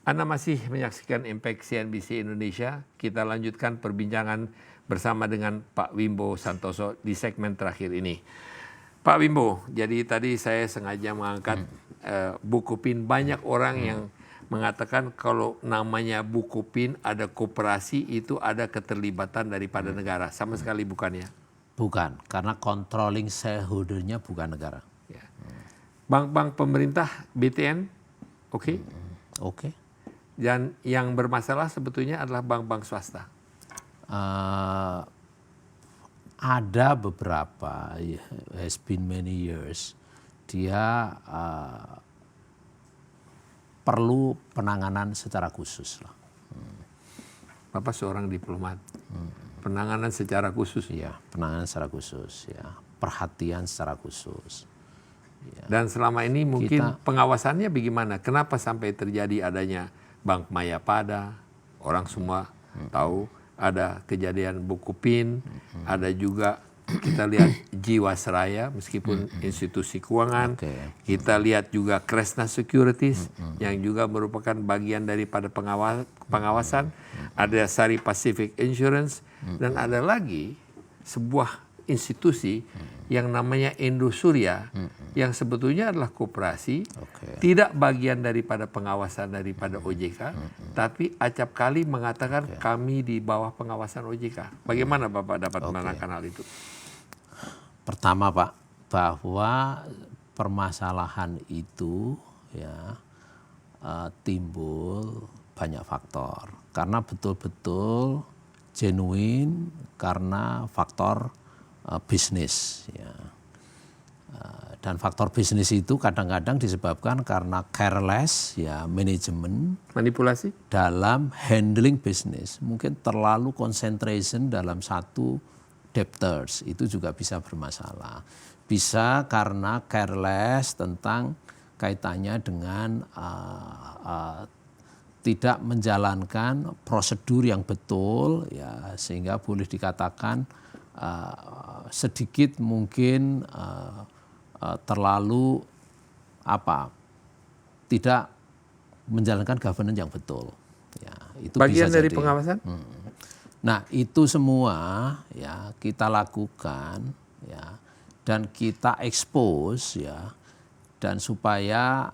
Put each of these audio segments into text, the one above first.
Anda masih menyaksikan Impact CNBC Indonesia. Kita lanjutkan perbincangan bersama dengan Pak Wimbo Santoso di segmen terakhir ini. Pak Wimbo, jadi tadi saya sengaja mengangkat Bukopin. Banyak orang yang mengatakan kalau namanya Bukopin ada koperasi itu ada keterlibatan daripada negara. Sama sekali bukan ya? Bukan, karena controlling shareholder-nya bukan negara. Ya. Bank-bank pemerintah, BTN, oke? Oke. Dan yang bermasalah sebetulnya adalah bank-bank swasta. Ada beberapa, has been many years, dia perlu penanganan secara khusus lah. Bapak seorang diplomat, penanganan secara khusus. Ya, penanganan secara khusus, ya, perhatian secara khusus. Ya. Dan selama ini mungkin pengawasannya bagaimana? Kenapa sampai terjadi adanya Bank Mayapada? Orang semua tahu ada kejadian Bukopin, ada juga kita lihat Jiwasraya meskipun institusi keuangan. Kita lihat juga Kresna Securities yang juga merupakan bagian daripada pengawasan. Ada Sari Pacific Insurance dan ada lagi sebuah institusi yang namanya Indosuria yang sebetulnya adalah koperasi, tidak bagian daripada pengawasan daripada OJK, tapi acap kali mengatakan kami di bawah pengawasan OJK. Bagaimana Bapak dapat menerangkan hal itu? Pertama Pak, bahwa permasalahan itu ya timbul banyak faktor. Karena betul-betul genuine karena faktor bisnis. Ya. Dan faktor bisnis itu kadang-kadang disebabkan karena careless, ya, manajemen, manipulasi dalam handling bisnis. Mungkin terlalu concentration dalam satu debtors, itu juga bisa bermasalah. Bisa karena careless tentang kaitannya dengan tidak menjalankan prosedur yang betul, ya, sehingga boleh dikatakan sedikit mungkin terlalu tidak menjalankan governance yang betul. Ya, itu bagian bisa dari jadi pengawasan. Nah itu semua ya kita lakukan ya dan kita expose ya dan supaya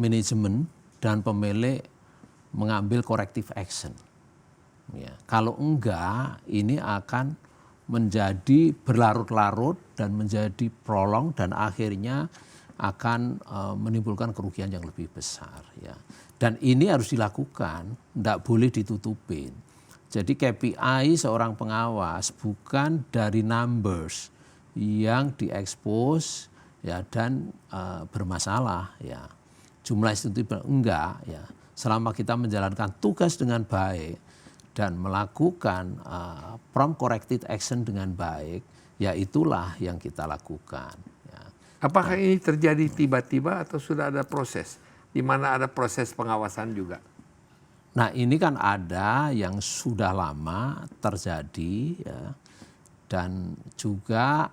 manajemen dan pemilik mengambil corrective action. Ya, kalau enggak, ini akan menjadi berlarut-larut dan menjadi prolong dan akhirnya akan menimbulkan kerugian yang lebih besar. Ya. Dan ini harus dilakukan, tidak boleh ditutupin. Jadi KPI seorang pengawas bukan dari numbers yang diekspos ya dan bermasalah. Ya. Jumlah itu enggak. Ya. Selama kita menjalankan tugas dengan baik dan melakukan prompt corrective action dengan baik, ya itulah yang kita lakukan. Ya. Apakah ini terjadi tiba-tiba atau sudah ada proses, di mana ada proses pengawasan juga? Nah ini kan ada yang sudah lama terjadi, ya, dan juga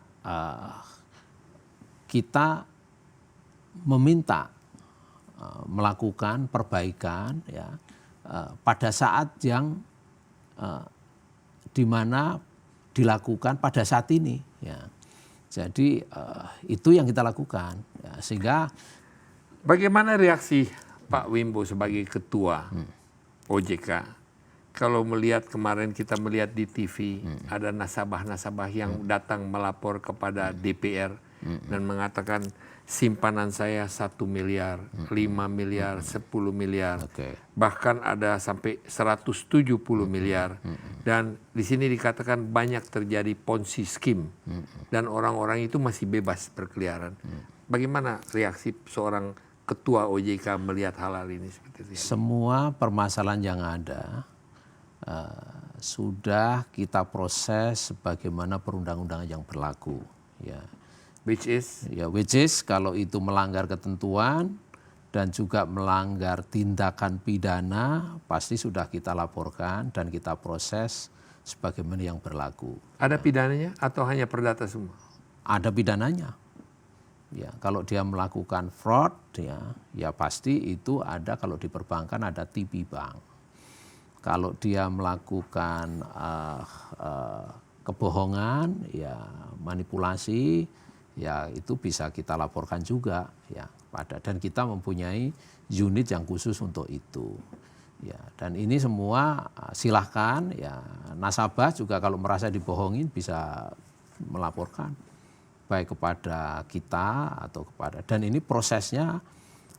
kita meminta melakukan perbaikan, ya, pada saat yang di mana dilakukan pada saat ini. Ya. Jadi itu yang kita lakukan. Ya, sehingga bagaimana reaksi Pak Wimbo sebagai ketua OJK kalau melihat kemarin kita melihat di TV ada nasabah-nasabah yang datang melapor kepada DPR dan mengatakan simpanan saya 1 miliar, 5 miliar, 10 miliar, bahkan ada sampai 170 miliar. Dan di sini dikatakan banyak terjadi ponzi scheme dan orang-orang itu masih bebas berkeliaran. Bagaimana reaksi seorang ketua OJK melihat hal-hal ini seperti itu? Semua permasalahan yang ada sudah kita proses sebagaimana perundang-undangan yang berlaku. Ya. Which is kalau itu melanggar ketentuan dan juga melanggar tindakan pidana, pasti sudah kita laporkan dan kita proses sebagaimana yang berlaku. Ada pidananya atau hanya perdata semua? Ada pidananya. Ya, kalau dia melakukan fraud, ya pasti itu ada, kalau di perbankan ada TP Bank. Kalau dia melakukan kebohongan, ya manipulasi, ya itu bisa kita laporkan juga, ya dan kita mempunyai unit yang khusus untuk itu. Ya, dan ini semua silahkan, ya nasabah juga kalau merasa dibohongin bisa melaporkan baik kepada kita atau kepada, dan ini prosesnya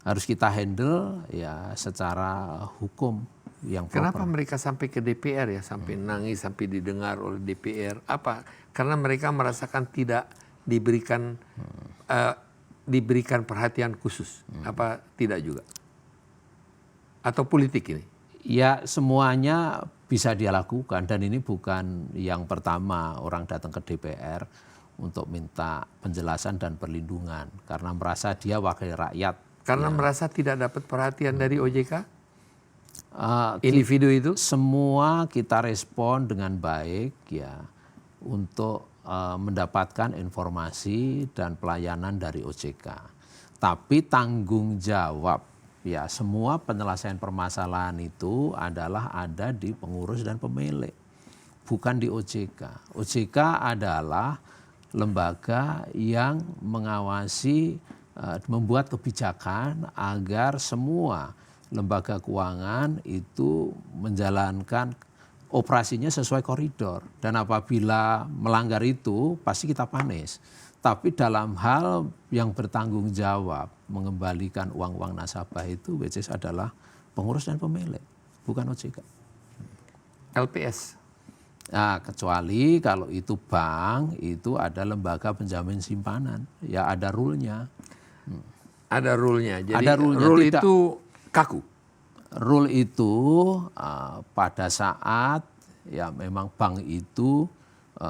harus kita handle ya secara hukum yang proper. Kenapa mereka sampai ke DPR ya, sampai nangis, sampai didengar oleh DPR? Apa? Karena mereka merasakan tidak diberikan perhatian khusus. Apa tidak juga? Atau politik ini? Ya semuanya bisa dia lakukan, dan ini bukan yang pertama orang datang ke DPR untuk minta penjelasan dan perlindungan karena merasa dia wakil rakyat. Karena merasa tidak dapat perhatian dari OJK? Individu itu? Semua kita respon dengan baik ya untuk mendapatkan informasi dan pelayanan dari OJK. Tapi tanggung jawab ya semua penyelesaian permasalahan itu adalah ada di pengurus dan pemilik, bukan di OJK. OJK adalah lembaga yang mengawasi, membuat kebijakan agar semua lembaga keuangan itu menjalankan operasinya sesuai koridor. Dan apabila melanggar itu pasti kita panis. Tapi dalam hal yang bertanggung jawab mengembalikan uang-uang nasabah itu which is adalah pengurus dan pemilik, bukan OJK. LPS? Nah, kecuali kalau itu bank, itu ada lembaga penjamin simpanan, ya ada rule-nya. Ada rule-nya. Jadi ada rule-nya. Rule itu kaku? Rule itu pada saat ya memang bank itu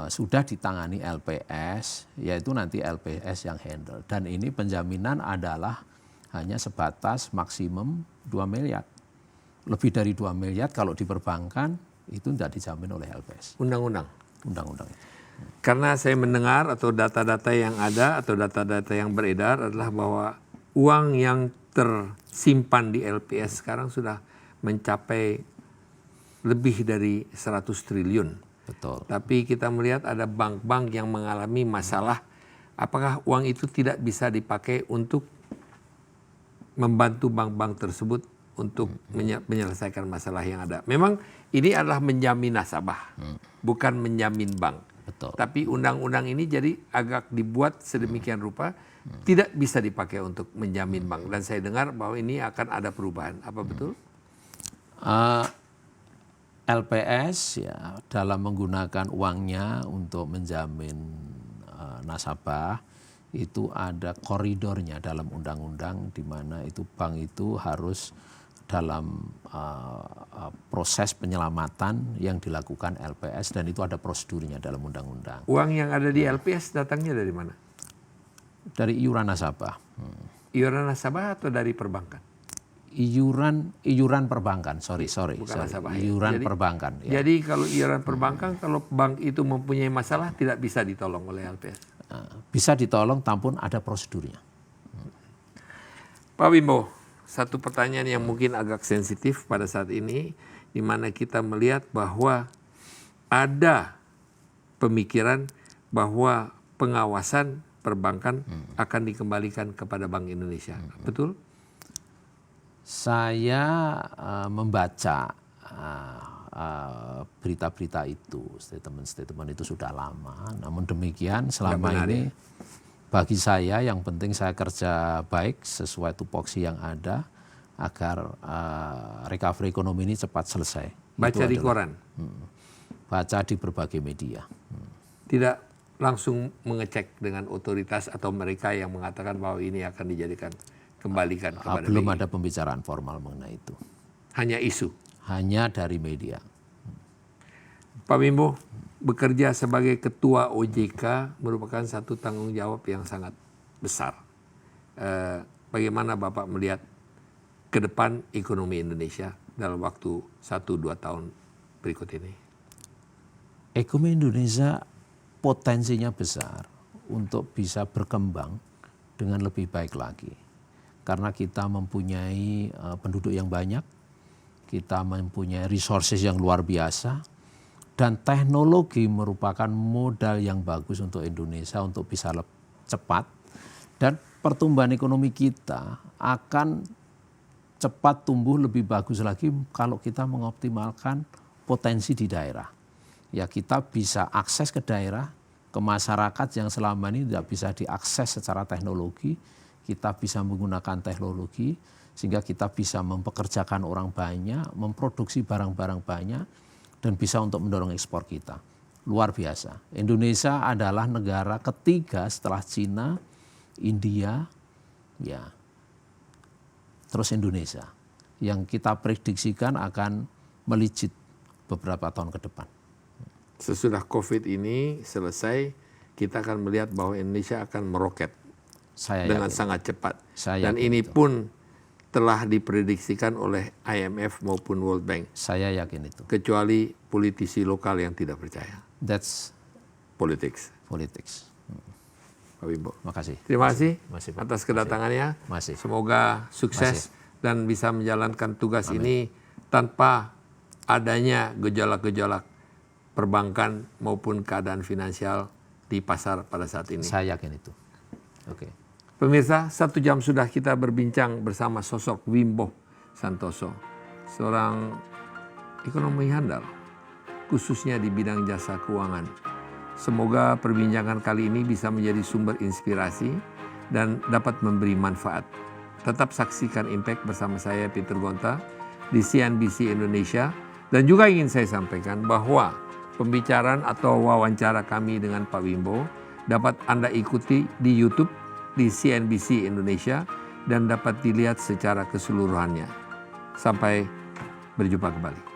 sudah ditangani LPS, yaitu nanti LPS yang handle. Dan ini penjaminan adalah hanya sebatas maksimum 2 miliar. Lebih dari 2 miliar kalau di perbankan itu tidak dijamin oleh LPS. Undang-undang? Undang-undang itu. Karena saya mendengar atau data-data yang ada atau data-data yang beredar adalah bahwa uang yang tersimpan di LPS sekarang sudah mencapai lebih dari 100 triliun. Betul. Tapi kita melihat ada bank-bank yang mengalami masalah. Apakah uang itu tidak bisa dipakai untuk membantu bank-bank tersebut untuk menyelesaikan masalah yang ada? Memang ini adalah menjamin nasabah, bukan menjamin bank. Betul. Tapi undang-undang ini jadi agak dibuat sedemikian rupa tidak bisa dipakai untuk menjamin bank. Dan saya dengar bahwa ini akan ada perubahan. Apa betul? LPS ya dalam menggunakan uangnya untuk menjamin nasabah itu ada koridornya dalam undang-undang, di mana itu bank itu harus dalam proses penyelamatan yang dilakukan LPS, dan itu ada prosedurnya dalam undang-undang. Uang yang ada di LPS datangnya dari mana? Dari iuran nasabah. Iuran nasabah atau dari perbankan? Iuran perbankan, sorry. Nasabah, iuran jadi, perbankan. Ya. Jadi kalau iuran perbankan, kalau bank itu mempunyai masalah tidak bisa ditolong oleh LPS? Bisa ditolong, tampun ada prosedurnya. Pak Wimbo, satu pertanyaan yang mungkin agak sensitif pada saat ini, di mana kita melihat bahwa ada pemikiran bahwa pengawasan perbankan akan dikembalikan kepada Bank Indonesia. Betul? Saya membaca berita-berita itu, statement-statement itu sudah lama. Namun demikian selama ini bagi saya yang penting saya kerja baik sesuai tupoksi yang ada agar recovery ekonomi ini cepat selesai. Baca di koran? Baca di berbagai media. Tidak langsung mengecek dengan otoritas atau mereka yang mengatakan bahwa ini akan dijadikan kembalikan kepada belum BI. ada pembicaraan formal mengenai itu. Hanya isu? Hanya dari media. Pak Wimbo, bekerja sebagai ketua OJK merupakan satu tanggung jawab yang sangat besar. Bagaimana Bapak melihat ke depan ekonomi Indonesia dalam waktu 1-2 tahun berikut ini? Ekonomi Indonesia potensinya besar untuk bisa berkembang dengan lebih baik lagi. Karena kita mempunyai penduduk yang banyak, kita mempunyai resources yang luar biasa, dan teknologi merupakan modal yang bagus untuk Indonesia untuk bisa cepat, dan pertumbuhan ekonomi kita akan cepat tumbuh lebih bagus lagi kalau kita mengoptimalkan potensi di daerah. Ya, kita bisa akses ke daerah, ke masyarakat yang selama ini tidak bisa diakses secara teknologi, kita bisa menggunakan teknologi sehingga kita bisa mempekerjakan orang banyak, memproduksi barang-barang banyak, dan bisa untuk mendorong ekspor kita. Luar biasa. Indonesia adalah negara ketiga setelah Cina, India, ya, terus Indonesia yang kita prediksikan akan melejit beberapa tahun ke depan. Sesudah COVID ini selesai, kita akan melihat bahwa Indonesia akan meroket dengan sangat cepat. Dan ini pun telah diprediksikan oleh IMF maupun World Bank. Saya yakin itu. Kecuali politisi lokal yang tidak percaya. That's politics. Pak Wimbo. Makasih. Terima kasih atas kedatangannya. Semoga sukses dan bisa menjalankan tugas ini tanpa adanya gejolak-gejolak perbankan maupun keadaan finansial di pasar pada saat ini. Saya yakin itu. Oke. Pemirsa, 1 jam sudah kita berbincang bersama sosok Wimbo Santoso, seorang ekonomi handal, khususnya di bidang jasa keuangan. Semoga perbincangan kali ini bisa menjadi sumber inspirasi dan dapat memberi manfaat. Tetap saksikan Impact bersama saya Peter Gonta di CNBC Indonesia. Dan juga ingin saya sampaikan bahwa pembicaraan atau wawancara kami dengan Pak Wimbo dapat Anda ikuti di YouTube di CNBC Indonesia dan dapat dilihat secara keseluruhannya. Sampai berjumpa kembali.